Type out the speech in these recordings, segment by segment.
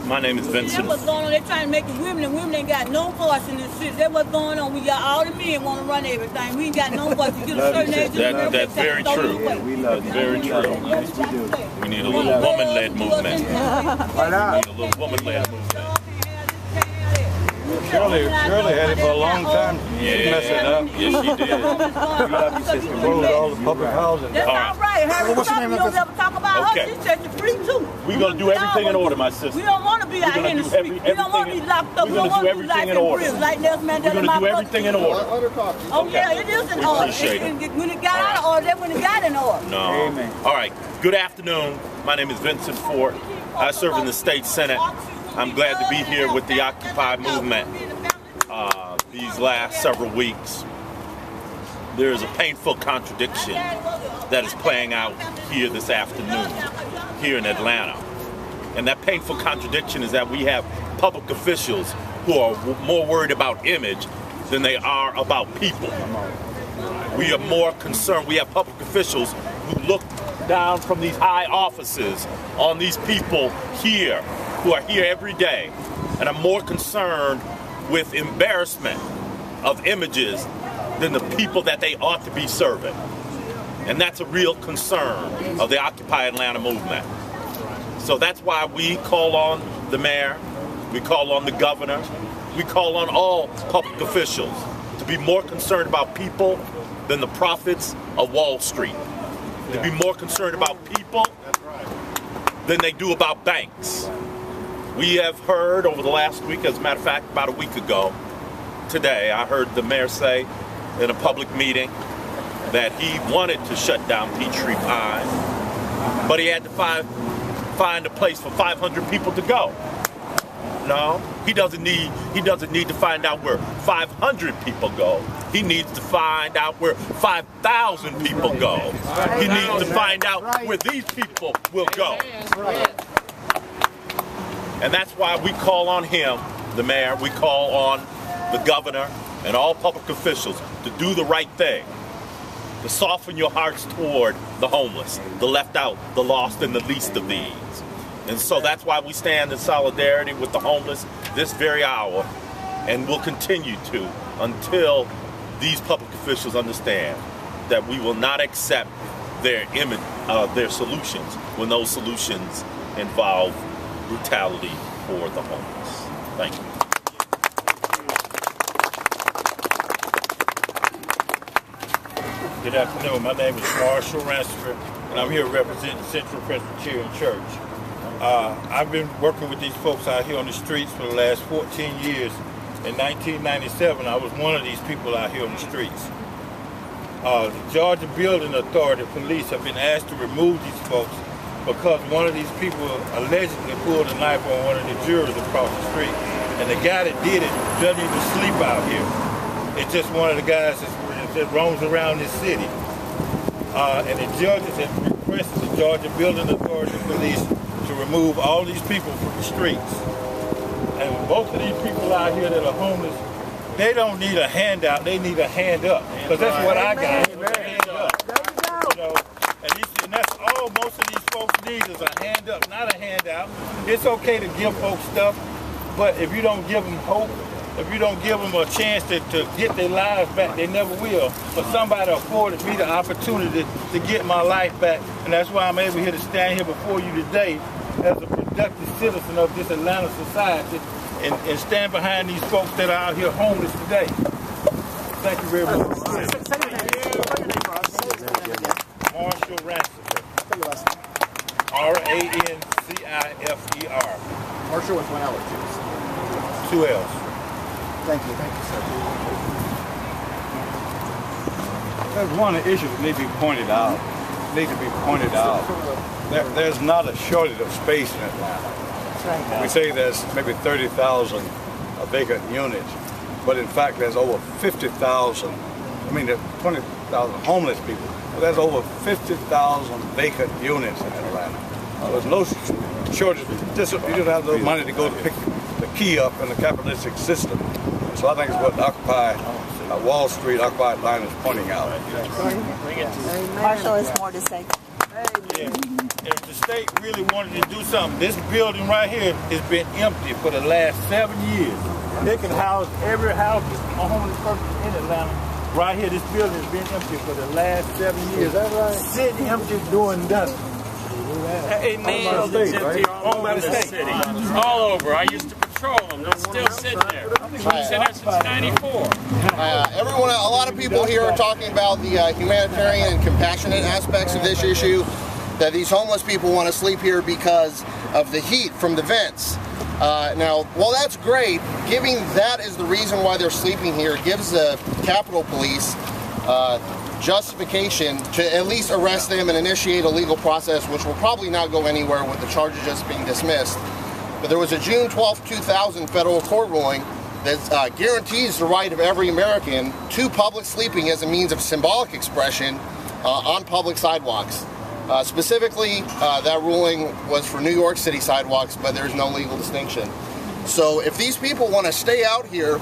My name is Vincent. That's what's going on. They're trying to make the women, and women ain't got no voice in this city. That's what's going on. We got all the men want to run everything. We ain't got no voice. You get a certain age. That's very true. That's very true. We need a little woman-led movement. Why not? We need a little woman-led movement. Shirley had it for a long time. She messed it up. Yes, she did. Closed all the public housing. That's all right. Her What's the name of don't ever talk about Okay. her. She said you're free too. We're going to do everything in order, my sister. We don't want to be out here in the street. We don't want to be locked up. We don't want to be life in prison. Like Nelson Mandela. We're going to do everything in order. Oh yeah, it is in order. When it got out of order, that's when it got in order. No. Amen. All right. Good afternoon. My name is Vincent Fort. I serve in the state senate. I'm glad to be here with the Occupy movement these last several weeks. There is a painful contradiction that is playing out here this afternoon, here in Atlanta. And that painful contradiction is that we have public officials who are more worried about image than they are about people. We are more concerned. We have public officials who look down from these high offices on these people here who are here every day and are more concerned with embarrassment of images than the people that they ought to be serving. And that's a real concern of the Occupy Atlanta movement. So that's why we call on the mayor, we call on the governor, we call on all public officials to be more concerned about people than the profits of Wall Street. To be more concerned about people than they do about banks. We have heard over the last week, as a matter of fact, about a week ago, today, I heard the mayor say in a public meeting that he wanted to shut down Peachtree Pine, but he had to find a place for 500 people to go. No, he doesn't need to find out where 500 people go. He needs to find out where 5,000 people go. He needs to find out where these people will go. And that's why we call on him, the mayor, we call on the governor and all public officials to do the right thing, to soften your hearts toward the homeless, the left out, the lost, and the least of these. And so that's why we stand in solidarity with the homeless this very hour, and will continue to until these public officials understand that we will not accept their solutions when those solutions involve brutality for the homeless. Thank you. Good afternoon. My name is Marshall Ransford, and I'm here representing Central Presbyterian Church. I've been working with these folks out here on the streets for the last 14 years. In 1997, I was one of these people out here on the streets. The Georgia Building Authority police have been asked to remove these folks because one of these people allegedly pulled a knife on one of the jurors across the street, and the guy that did it doesn't even sleep out here. It's just one of the guys that roams around this city. And the judges have requested the Georgia Building Authority police to remove all these people from the streets. And both of these people out here that are homeless, they don't need a handout, they need a hand up. Because that's what I got. Hand up. You know, and that's all most of these folks need is a hand up, not a handout. It's okay to give folks stuff, but if you don't give them hope, if you don't give them a chance to get their lives back, they never will. But somebody afforded me the opportunity to get my life back, and that's why I'm able here to stand here before you today as a productive citizen of this Atlanta society and stand behind these folks that are out here homeless today. Thank you very much. Marshall Ransford. R-A-N-C-I-F-E-R. Marshall with one L or two? 2 L's. Thank you, sir. There's one of the issues that need to be pointed out. There's not a shortage of space in Atlanta. We say there's maybe 30,000 vacant units, but in fact there's over 50,000, there's 20,000 homeless people, but there's over 50,000 vacant units in Atlanta. There's no shortage, you just have the money to go to pick the key up in the capitalistic system. So I think it's what Occupy Wall Street, Occupy Atlanta is pointing out. Marshall has more to say. Yeah. if the state really wanted to do something, this building right here has been empty for the last 7 years. They can house every house, a homeless person in Atlanta. Right here, this building has been empty for the last 7 years. Is that right? Sitting empty, doing nothing. Hey, man, All by the state, right? all over the city. All over. I used to patrol them. They're still sitting there. We've been there since '94. Everyone, a lot of people here are talking about the humanitarian and compassionate aspects of this issue, that these homeless people want to sleep here because of the heat from the vents. Now, while that's great, giving that as the reason why they're sleeping here gives the Capitol Police justification to at least arrest them and initiate a legal process, which will probably not go anywhere with the charges just being dismissed. But there was a June 12, 2000 federal court ruling that guarantees the right of every American to public sleeping as a means of symbolic expression on public sidewalks. Specifically, that ruling was for New York City sidewalks, but there's no legal distinction. So if these people want to stay out here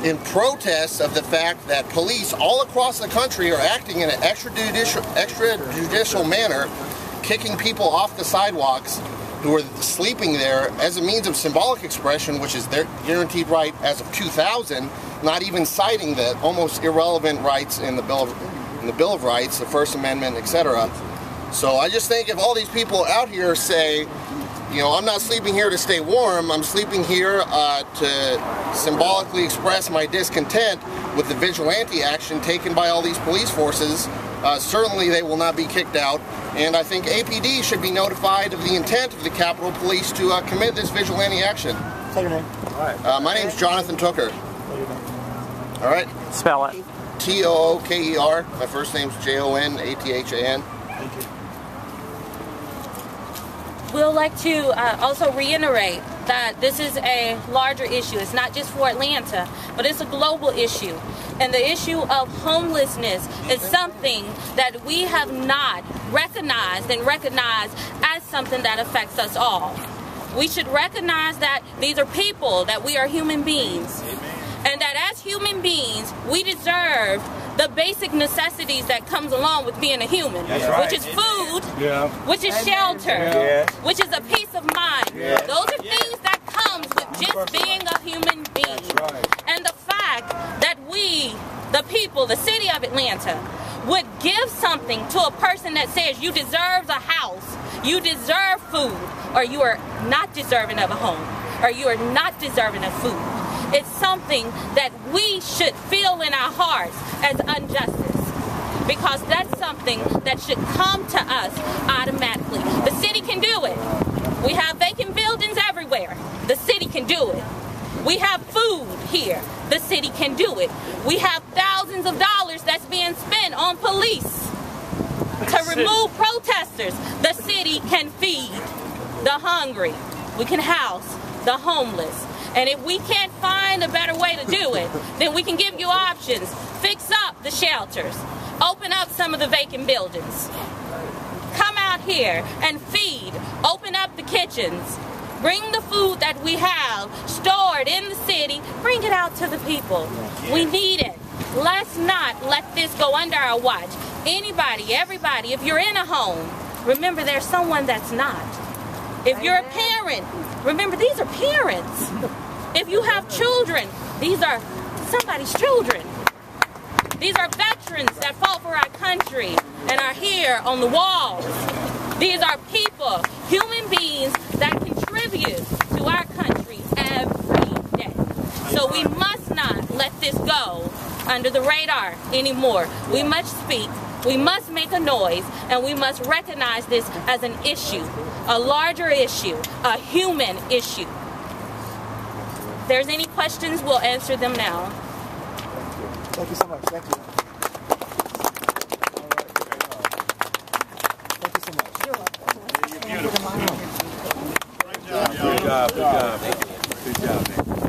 in protest of the fact that police all across the country are acting in an extrajudicial manner, kicking people off the sidewalks who are sleeping there as a means of symbolic expression, which is their guaranteed right as of 2000, not even citing the almost irrelevant rights in the Bill of Rights, the First Amendment, etc. So I just think if all these people out here say, you know, I'm not sleeping here to stay warm, I'm sleeping here to symbolically express my discontent with the vigilante action taken by all these police forces, certainly they will not be kicked out. And I think APD should be notified of the intent of the Capitol Police to commit this vigilante action. Say your name. All right. My name's Jonathan Tooker. All right. Spell it. Tooker. My first name's Jonathan. Thank you. We'd like to also reiterate that this is a larger issue. It's not just for Atlanta, but it's a global issue. And the issue of homelessness is something that we have not recognized as something that affects us all. We should recognize that these are people, that we are human beings. And that as human beings, we deserve the basic necessities that comes along with being a human, which is food, which is shelter, which is a peace of mind. Those are things that comes with just being a human being. And the fact that we, the people, the city of Atlanta, would give something to a person that says you deserve a house, you deserve food, or you are not deserving of a home, or you are not deserving of food. It's something that we should feel in our hearts as injustice, because that's something that should come to us automatically. The city can do it. We have vacant buildings everywhere. The city can do it. We have food here. The city can do it. We have thousands of dollars that's being spent on police to remove protesters. The city can feed the hungry. We can house the homeless. And if we can't find a better way to do it, then we can give you options. Fix up the shelters. Open up some of the vacant buildings. Come out here and feed. Open up the kitchens. Bring the food that we have stored in the city. Bring it out to the people. We need it. Let's not let this go under our watch. Anybody, everybody, if you're in a home, remember there's someone that's not. If you're a parent, remember these are parents. If you have children, these are somebody's children. These are veterans that fought for our country and are here on the walls. These are people, human beings that contribute to our country every day. So we must not let this go under the radar anymore. We must speak, we must make a noise, and we must recognize this as an issue, a larger issue, a human issue. If there's any questions, we'll answer them now. Thank you so much. Thank you. Thank you so much. Good job. Good job. Good job, man.